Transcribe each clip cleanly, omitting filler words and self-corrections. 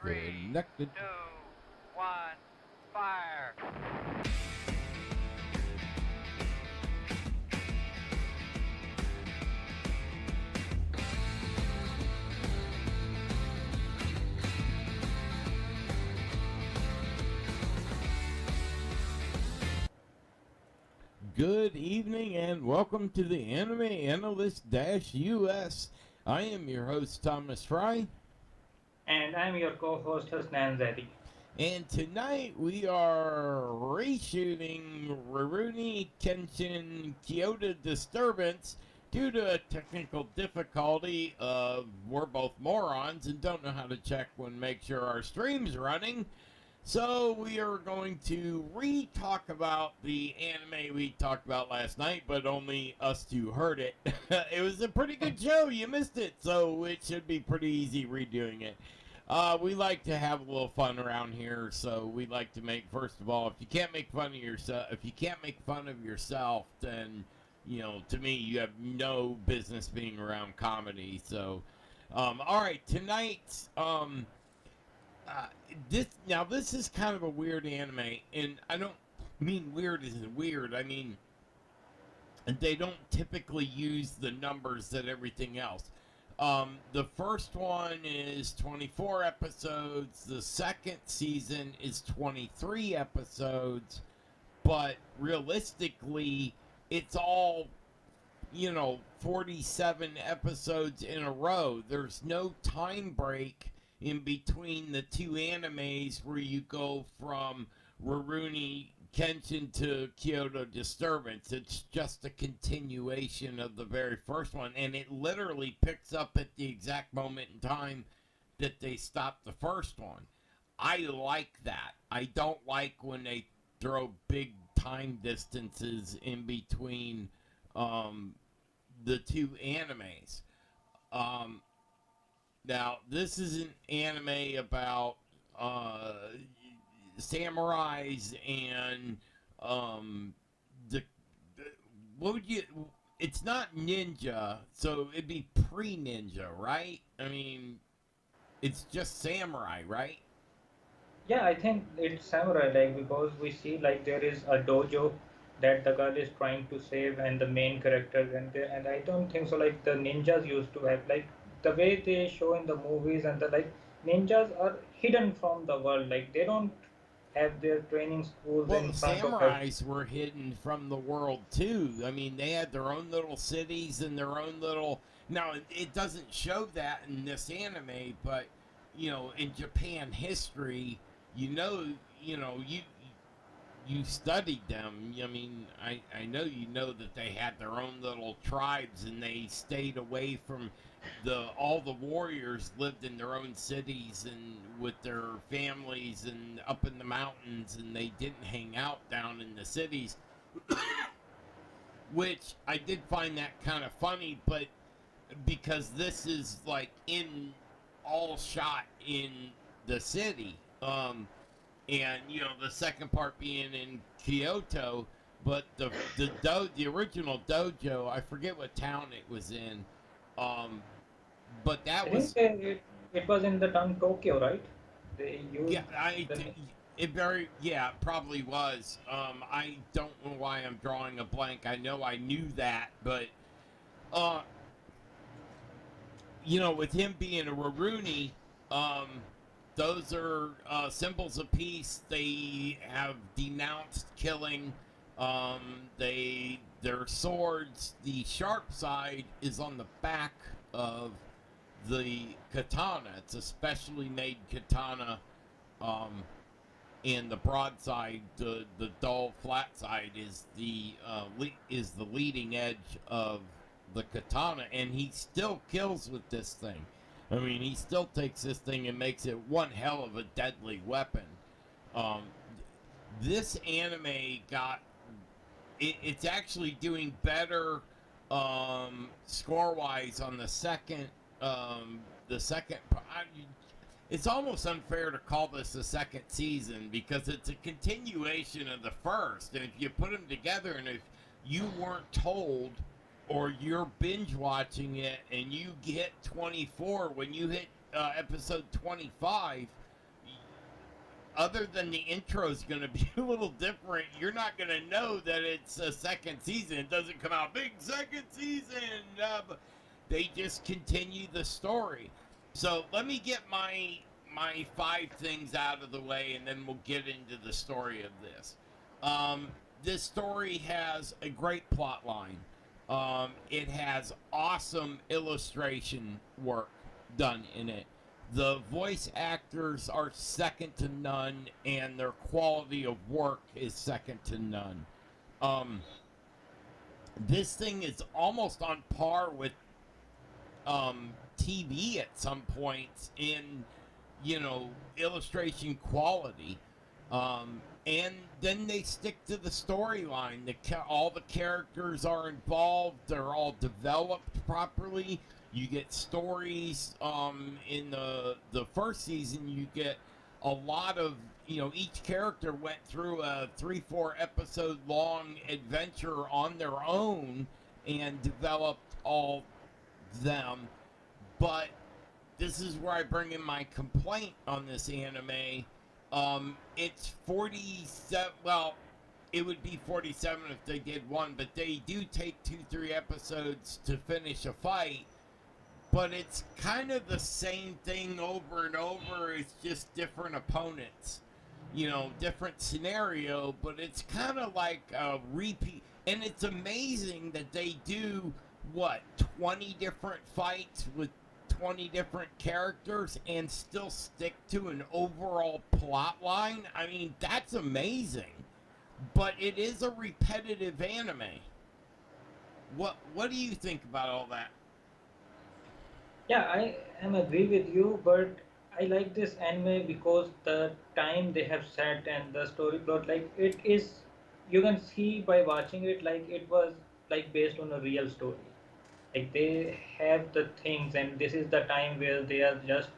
Connected. 2, 1, fire! Good evening and welcome to the Anime Analyst-US. I am your host, Thomas Fry. And I'm your co-host, Hasnan Zadi. And tonight we are reshooting Rurouni Kenshin Kyoto Disturbance due to a technical difficulty of we're both morons and don't know how to check when make sure our stream's running. So we are going to re-talk about the anime we talked about last night, but only us two heard it. It was a pretty good show. You missed it, so it should be pretty easy redoing it. We like to have a little fun around here, so we like to make, first of all, if you can't make fun of yourself, then, you know, to me, you have no business being around comedy. So, all right, tonight, this is kind of a weird anime, and I don't mean weird as in weird. I mean, they don't typically use the numbers that everything else. The first one is 24 episodes. The second season is 23 episodes. But realistically, it's all, 47 episodes in a row. There's no time break in between the two animes where you go from Rurouni Kenshin to Kyoto Disturbance. It's just a continuation of the very first one, and it literally picks up at the exact moment in time that they stopped the first one. I like that. I don't like when they throw big time distances in between the two animes. Now, this is an anime about samurais and it's not ninja, so it'd be pre-ninja, right? I mean, it's just samurai, right? Yeah, I think it's samurai, like, because we see like there is a dojo that the girl is trying to save, and the main characters, and I don't think so. Like the ninjas used to have, like, the way they show in the movies, and the like ninjas are hidden from the world. Like they don't have their training schools Well, in the front of everyone. samurais were hidden from the world too. I mean, they had their own little cities and their own little. Now, it doesn't show that in this anime, but in Japan history, you know, you know, you you studied them. I mean, I know you know that they had their own little tribes and they stayed away from all the warriors lived in their own cities and with their families and up in the mountains, and they didn't hang out down in the cities. Which I did find that kind of funny, but because this is like in all shot in the city. And the second part being in Kyoto, but the original dojo, I forget what town it was in, but I that think was it was in the town Tokyo, right? They used yeah the it probably was. I don't know why I'm drawing a blank. I know I knew that, but uh, with him being a Rurouni, those are symbols of peace. They have denounced killing. Their swords. The sharp side is on the back of the katana. It's a specially made katana. And the broadside, the dull flat side is the leading edge of the katana, and he still kills with this thing. I mean, he still takes this thing and makes it one hell of a deadly weapon. This anime it's actually doing better score-wise on the second. It's almost unfair to call this the second season because it's a continuation of the first. And if you put them together, and if you weren't told, or you're binge watching it and you get 24, when you hit episode 25, other than the intro is going to be a little different, you're not going to know that it's a second season. It doesn't come out big second season. But they just continue the story. So let me get my 5 things out of the way, and then we'll get into the story of this. This story has a great plot line. It has awesome illustration work done in it. The voice actors are second to none, and their quality of work is second to none. This thing is almost on par with TV at some points in, illustration quality. And then they stick to the storyline. All the characters are involved. They're all developed properly. You get stories. In the first season, you get a lot of, each character went through a 3-4 episode long adventure on their own and developed all them. But this is where I bring in my complaint on this anime. It's 47. Well, it would be 47 if they did one, but they do take 2-3 episodes to finish a fight. But it's kind of the same thing over and over. It's just different opponents, different scenario. But it's kind of like a repeat. And it's amazing that they do 20 different fights with 20 different characters and still stick to an overall plot line. I mean, that's amazing. But it is a repetitive anime. What do you think about all that? Yeah, I am agree with you, but I like this anime because the time they have set and the story plot, like it is, you can see by watching it, like it was like based on a real story. Like they have the things, and this is the time where they are just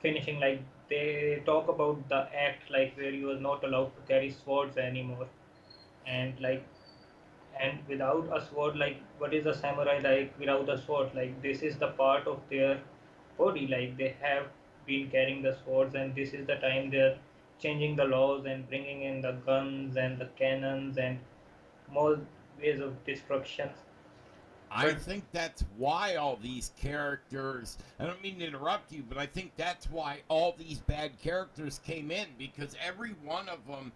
finishing. Like they talk about the act, like where you are not allowed to carry swords anymore, and like and without a sword, like what is a samurai like without a sword? Like this is the part of their body, like they have been carrying the swords, and this is the time they're changing the laws and bringing in the guns and the cannons and more ways of destructions. I But think that's why all these characters, I don't mean to interrupt you, but I think that's why all these bad characters came in, because every one of them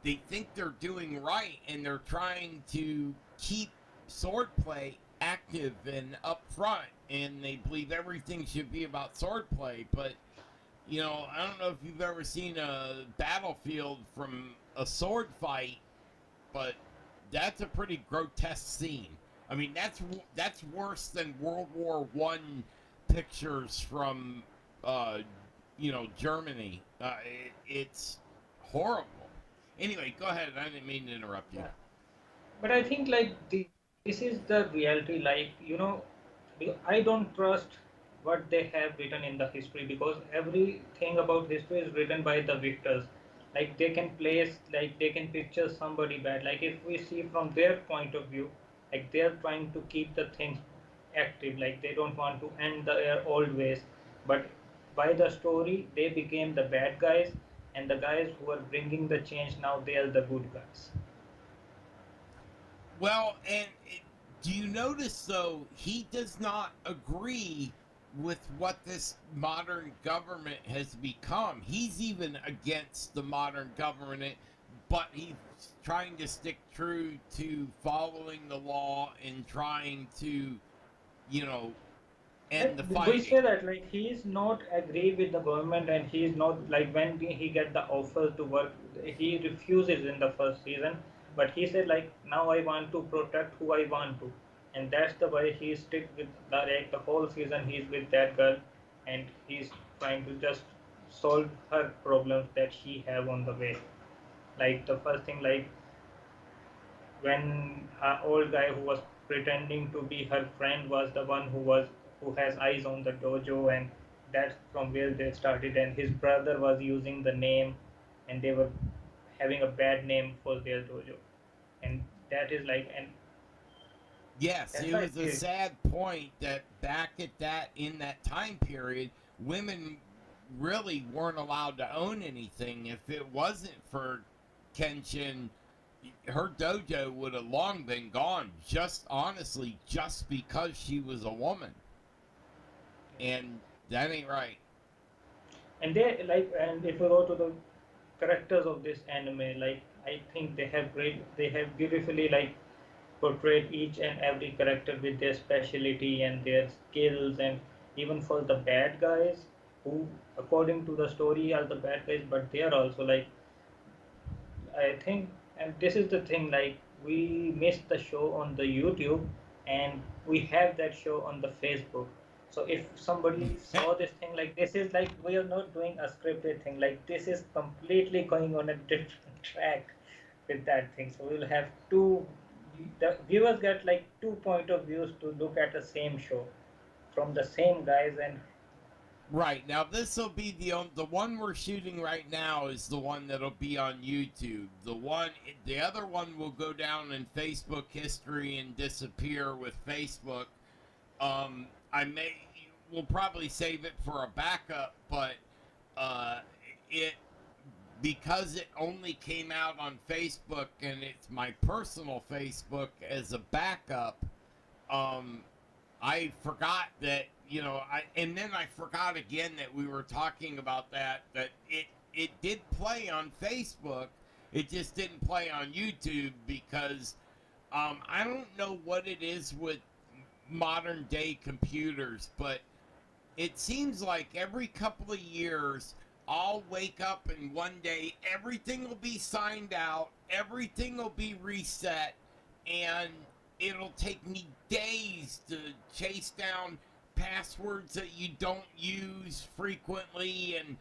they think they're doing right, and they're trying to keep swordplay active and up front, and they believe everything should be about swordplay. But I don't know if you've ever seen a battlefield from a sword fight, but that's a pretty grotesque scene. I mean, that's worse than World War One pictures from, Germany. It's horrible. Anyway, go ahead. I didn't mean to interrupt you. yeah, but I think like this is the reality. Like I don't trust what they have written in the history, because everything about history is written by the victors. Like they can place, like they can picture somebody bad. Like if we see from their point of view, like they're trying to keep the things active. Like they don't want to end their old ways. But by the story, they became the bad guys, and the guys who are bringing the change now, they are the good guys. Well, and do you notice, though, he does not agree with what this modern government has become. He's even against the modern government, but he's trying to stick true to following the law and trying to, end the We say fighting. that like he is not agree with the government, and he is not like when he get the offer to work, he refuses in the first season. But he said like now I want to protect who I want to, and that's the way he stick with the whole season. He's with that girl, and he's trying to just solve her problems that she have on the way. Like the first thing, like when an old guy who was pretending to be her friend was the one who has eyes on the dojo, and that's from where they started. And his brother was using the name, and they were having a bad name for their dojo, and that is like, and Yes, that's it like was a sad point that back in that time period, women really weren't allowed to own anything. If it wasn't for Kenshin, her dojo would have long been gone. Just honestly, just because she was a woman, and that ain't right. And they like, and if we go to the characters of this anime, like I think they have beautifully like portrayed each and every character with their specialty and their skills, and even for the bad guys who according to the story are the bad guys, but they are also like, I think, and this is the thing, like we missed the show on the YouTube and we have that show on the Facebook. So if somebody saw this thing, like this is like we are not doing a scripted thing, like this is completely going on a different track with that thing. So we'll have the viewers get like two point of views to look at the same show from the same guys. And Right, now this will be the one we're shooting right now is the one that'll be on YouTube. The other one will go down in Facebook history and disappear with Facebook. We'll probably save it for a backup, but it because it only came out on Facebook and it's my personal Facebook as a backup. I forgot that, and then I forgot again that we were talking about that it did play on Facebook. It just didn't play on YouTube because I don't know what it is with modern day computers, but it seems like every couple of years I'll wake up and one day everything will be signed out, everything will be reset, and it'll take me days to chase down passwords that you don't use frequently, and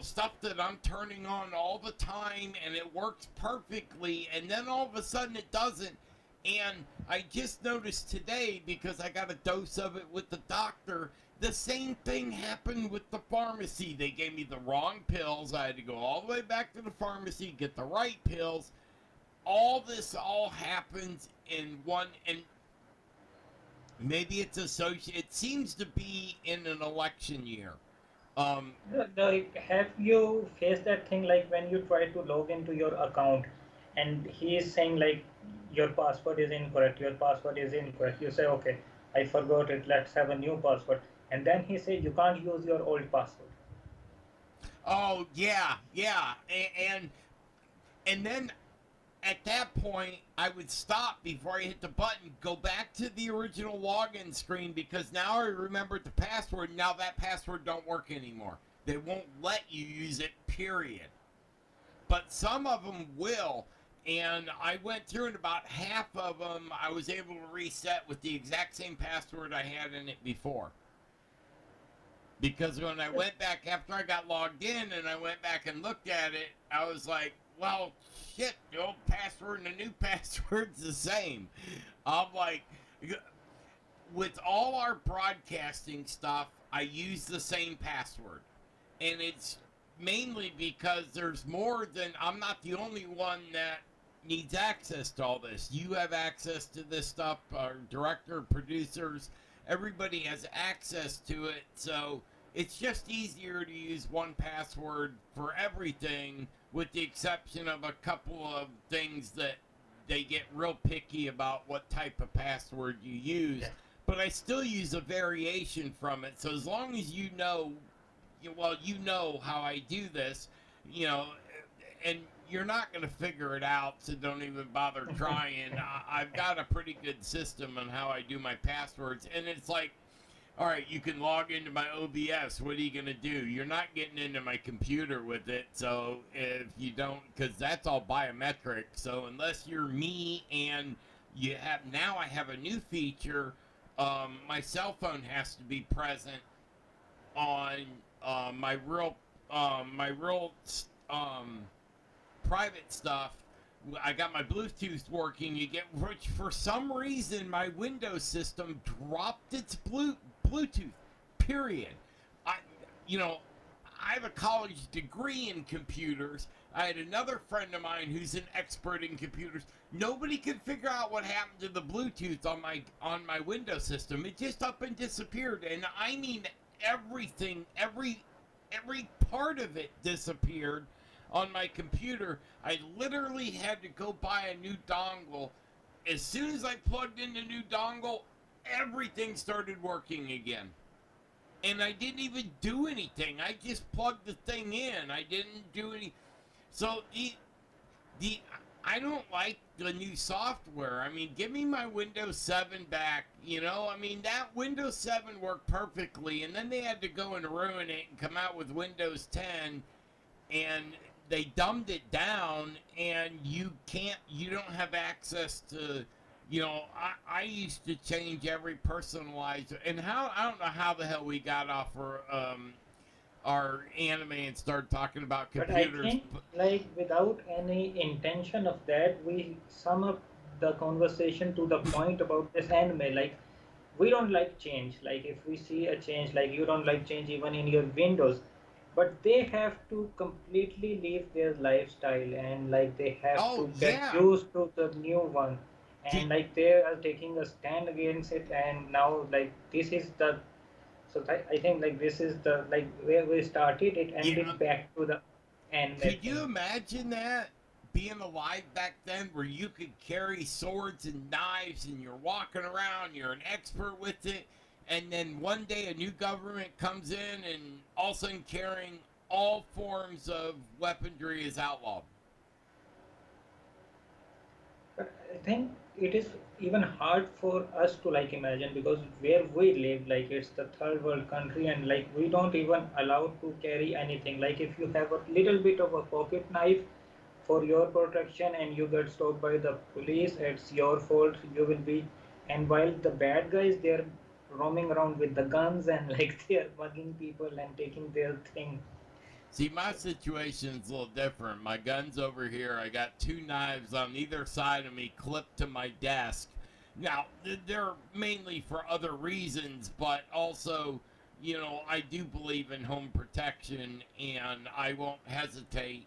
stuff that I'm turning on all the time and it works perfectly, and then all of a sudden it doesn't. And I just noticed today, because I got a dose of it with the doctor, the same thing happened with the pharmacy. They gave me the wrong pills. I had to go all the way back to the pharmacy, get the right pills. All this happens in one, and maybe it's associated. It seems to be in an election year. have you faced that thing like when you try to log into your account and he is saying like your password is incorrect, your password is incorrect. You say, okay, I forgot it, let's have a new password. And then he says you can't use your old password. Oh yeah, yeah, and then at that point, I would stop before I hit the button, go back to the original login screen, because now I remembered the password. Now that password don't work anymore. They won't let you use it, period. But some of them will, and I went through and about half of them I was able to reset with the exact same password I had in it before. Because when I went back after I got logged in and I went back and looked at it, I was like, well, shit, the old password and the new password's the same. I'm like, with all our broadcasting stuff, I use the same password. And it's mainly because there's more than, I'm not the only one that needs access to all this. You have access to this stuff, our director, producers, everybody has access to it. So it's just easier to use one password for everything, with the exception of a couple of things that they get real picky about what type of password you use. Yeah. But I still use a variation from it. So as long as you know how I do this, and you're not going to figure it out, so don't even bother trying. I've got a pretty good system on how I do my passwords, and it's like, all right, you can log into my OBS. What are you going to do? You're not getting into my computer with it. So if you don't, because that's all biometric. So unless you're me and now I have a new feature. My cell phone has to be present on my real private stuff. I got my Bluetooth working. Which for some reason my Windows system dropped its Bluetooth. Period. I have a college degree in computers. I had another friend of mine who's an expert in computers. Nobody could figure out what happened to the Bluetooth on my Windows system. It just up and disappeared. And I mean everything, every every part of it disappeared on my computer. I literally had to go buy a new dongle. As soon as I plugged in the new dongle, everything started working again. And I didn't even do anything. I just plugged the thing in. I didn't do any. So the I don't like the new software. I mean, give me my Windows 7 back. You know, I mean, that Windows 7 worked perfectly, and then they had to go and ruin it and come out with Windows 10, and they dumbed it down, and you don't have access to, you know, I used to change every personalizer, and I don't know how the hell we got off our anime and started talking about But I computers. think, like, without any intention of that, we sum up the conversation to the point about this anime. Like, we don't like change. Like, if we see a change, like, you don't like change even in your windows, but they have to completely leave their lifestyle, and like they have Oh to get yeah. used to the new one, Did, and like they are taking a stand against it, and now like this is the, so I think like this is the, like where we started, it yeah. ended back to the anime Could you thing. imagine that? Being alive back then where you could carry swords and knives and you're walking around, you're an expert with it, and then one day a new government comes in and all of a sudden carrying all forms of weaponry is outlawed. But I think it is even hard for us to like imagine, because where we live, like it's the third world country, and like we don't even allowed to carry anything. Like if you have a little bit of a pocket knife for your protection and you get stopped by the police, it's your fault. You will be, and while the bad guys, they're roaming around with the guns and like they're mugging people and taking their thing. See, my situation's a little different. My gun's over here. I got two knives on either side of me clipped to my desk. Now, they're mainly for other reasons, but also, you know, I do believe in home protection, and I won't hesitate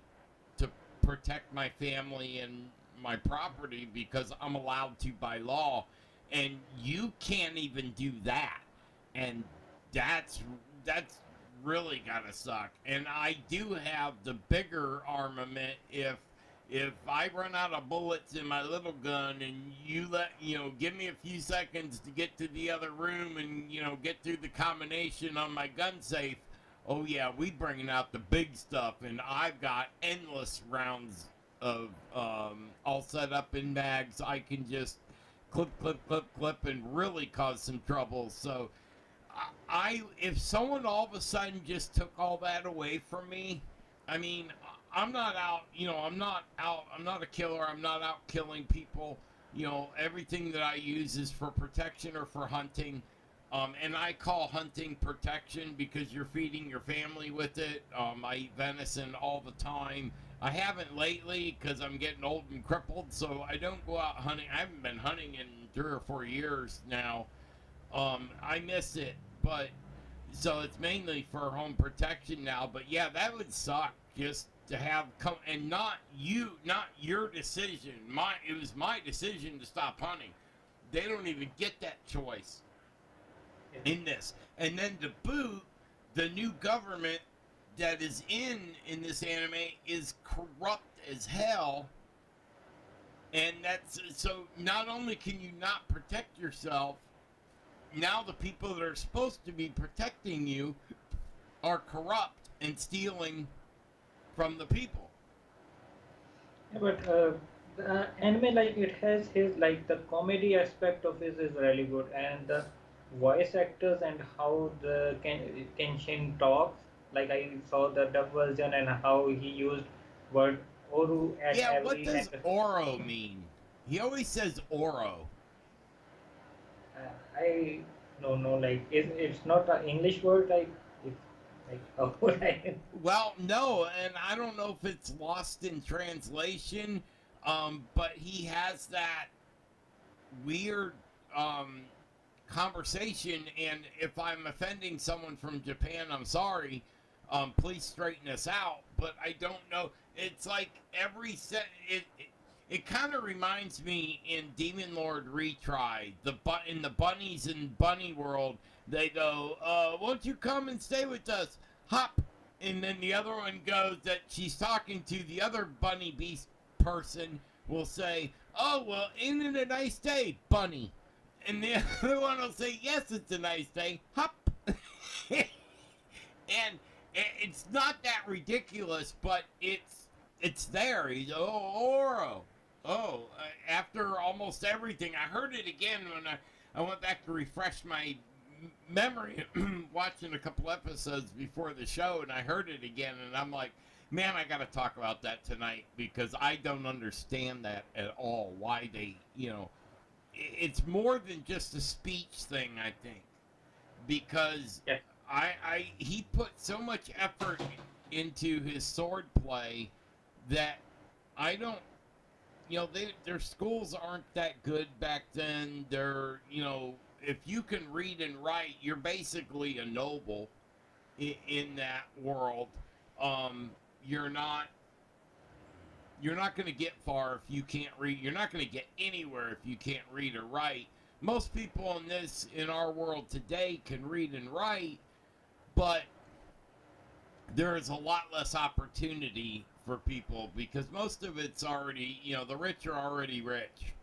to protect my family and my property because I'm allowed to by law. And you can't even do that. And that's really gotta suck. And I do have the bigger armament if I run out of bullets in my little gun and give me a few seconds to get to the other room and get through the combination on my gun safe. Oh yeah, we bringing out the big stuff, and I've got endless rounds of all set up in mags. I can just clip, clip, clip, clip, and really cause some trouble. So if someone all of a sudden just took all that away from me, I mean, I'm not out, I'm not a killer, I'm not out killing people. Everything that I use is for protection or for hunting. And I call hunting protection because you're feeding your family with it. I eat venison all the time. I haven't lately because I'm getting old and crippled, so I don't go out hunting. I haven't been hunting in 3 or 4 years now. I miss it, but so it's mainly for home protection now. But yeah, that would suck just to have come and not your decision. It was my decision to stop hunting. They don't even get that choice in this. And then to boot, the new government that is in this anime is corrupt as hell. And that's so not only can you not protect yourself, now the people that are supposed to be protecting you are corrupt and stealing from the people. Yeah, but the anime, like it has his, like the comedy aspect of it is really good, and the voice actors and how the Kenshin talks. Like I saw the dub version and how he used word Oru at Yeah, what every, does and Oro mean? He always says Oro. I don't know, like it's not an English word, like it's like how would I? Well, no, and I don't know if it's lost in translation, but he has that weird conversation, and if I'm offending someone from Japan, I'm sorry. Please straighten us out. But I don't know. It's like every set. It kind of reminds me in Demon Lord Retry, in the bunnies in Bunny World, they go, "Won't you come and stay with us? Hop, and then the other one goes that she's talking to the other bunny beast person will say, "Oh, well, isn't it a nice day, bunny?" And the other one will say, "Yes, it's a nice day, hop." And it's not that ridiculous, but it's there. He's Oro. After almost everything, I heard it again when I went back to refresh my memory, watching a couple episodes before the show, and I heard it again, and I'm like, man, I got to talk about that tonight because I don't understand that at all. Why they, it's more than just a speech thing, I think, because Yeah. he put so much effort into his sword play that I don't, their schools aren't that good back then. They're, if you can read and write, you're basically a noble in that world. You're not going to get far if you can't read. You're not going to get anywhere if you can't read or write. Most people in our world today can read and write, but there is a lot less opportunity for people because most of it's already, the rich are already rich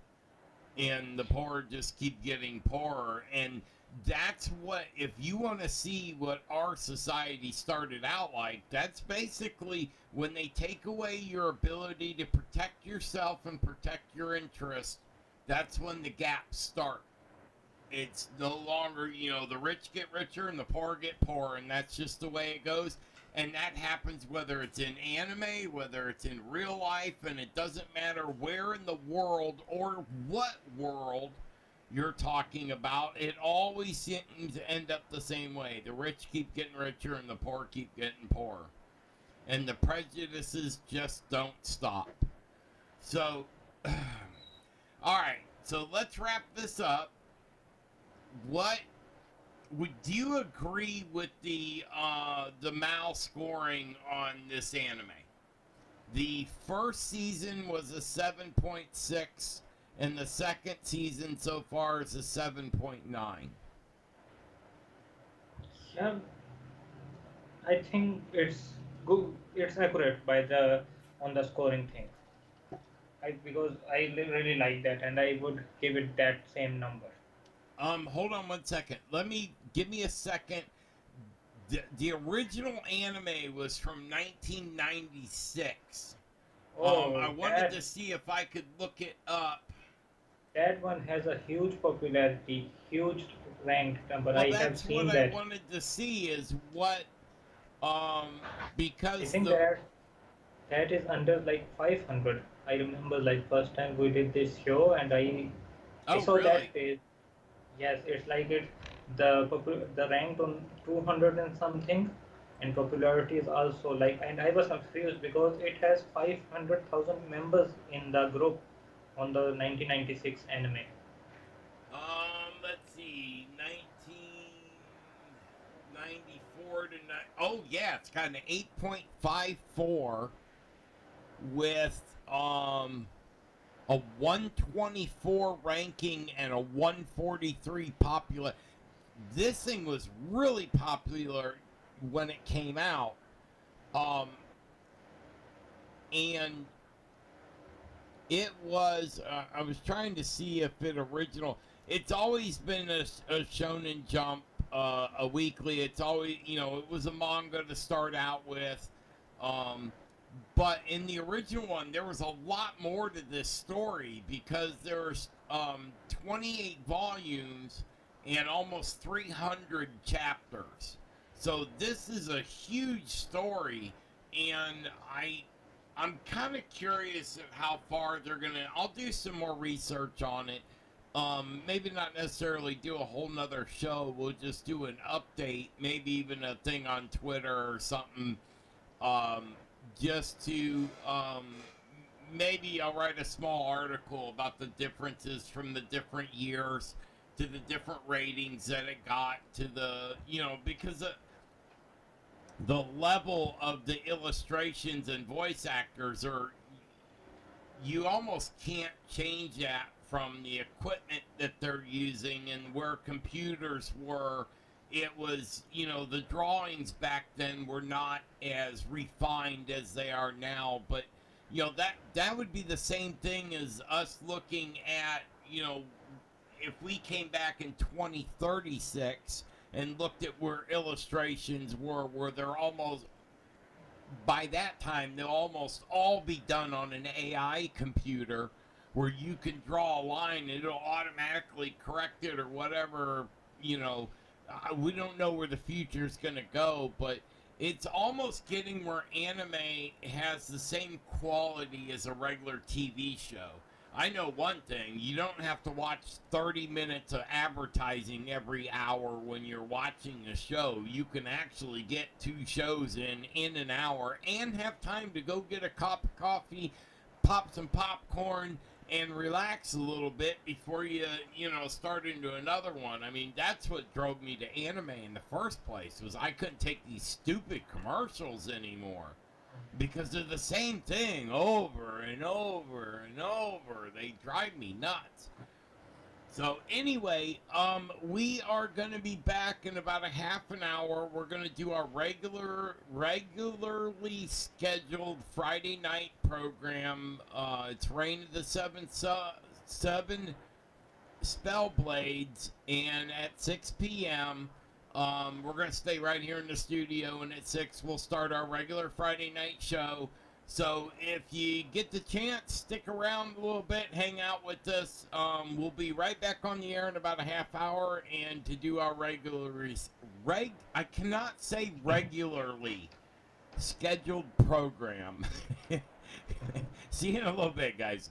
and the poor just keep getting poorer. And that's what, if you want to see what our society started out like, that's basically when they take away your ability to protect yourself and protect your interests, that's when the gaps start. It's no longer, the rich get richer and the poor get poorer, and that's just the way it goes. And that happens whether it's in anime, whether it's in real life, and it doesn't matter where in the world or what world you're talking about. It always seems to end up the same way. The rich keep getting richer and the poor keep getting poorer. And the prejudices just don't stop. So, all right, so let's wrap this up. Do you agree with the Mal scoring on this anime? The first season was a 7.6, and the second season so far is a 7.9. Yeah, I think it's good. It's accurate on the scoring thing. Because I really like that, and I would give it that same number. Hold on 1 second. Give me a second. The original anime was from 1996. I wanted to see if I could look it up. That one has a huge popularity, huge ranked number. Well, I have seen that. I wanted to see is what, because I think that is under like 500. I remember like first time we did this show, and I saw really? that page. Yes, it's like the ranked on 200 and something, and popularity is also like. And I was confused because it has 500,000 members in the group on the 1996 anime. Let's see, 1994 to 9. Oh yeah, it's got an 8.54 with a 124 ranking and a 143 popular. This thing was really popular when it came out, and it was. I was trying to see if it original. It's always been a Shonen Jump, a weekly. It's always, it was a manga to start out with. But in the original one, there was a lot more to this story because there's 28 volumes and almost 300 chapters. So this is a huge story, and I'm kind of curious of how far they're gonna. I'll do some more research on it. Maybe not necessarily do a whole nother show. We'll just do an update, maybe even a thing on Twitter or something. Just to maybe I'll write a small article about the differences from the different years to the different ratings that it got to the, because the level of the illustrations and voice actors are, you almost can't change that from the equipment that they're using and where computers were it was, you know, the drawings back then were not as refined as they are now, but you know, that would be the same thing as us looking at, you know, if we came back in 2036 and looked at where illustrations were, where they're almost, by that time they'll almost all be done on an AI computer, where you can draw a line and it'll automatically correct it or whatever. You know, we don't know where the future's gonna go, but it's almost getting where anime has the same quality as a regular TV show. I know one thing, you don't have to watch 30 minutes of advertising every hour when you're watching a show. You can actually get 2 shows in an hour and have time to go get a cup of coffee, pop some popcorn, and relax a little bit before you know, start into another one. I mean, that's what drove me to anime in the first place, was I couldn't take these stupid commercials anymore. Because they're the same thing over and over and over. They drive me nuts. So anyway, we are going to be back in about a half an hour. We're going to do our regularly scheduled Friday night program. It's Reign of the Seven Spellblades, and at 6 p.m., we're going to stay right here in the studio, and at 6 we'll start our regular Friday night show. So if you get the chance, stick around a little bit, hang out with us. We'll be right back on the air in about a half hour, and to do our I cannot say regularly scheduled program. See you in a little bit, guys.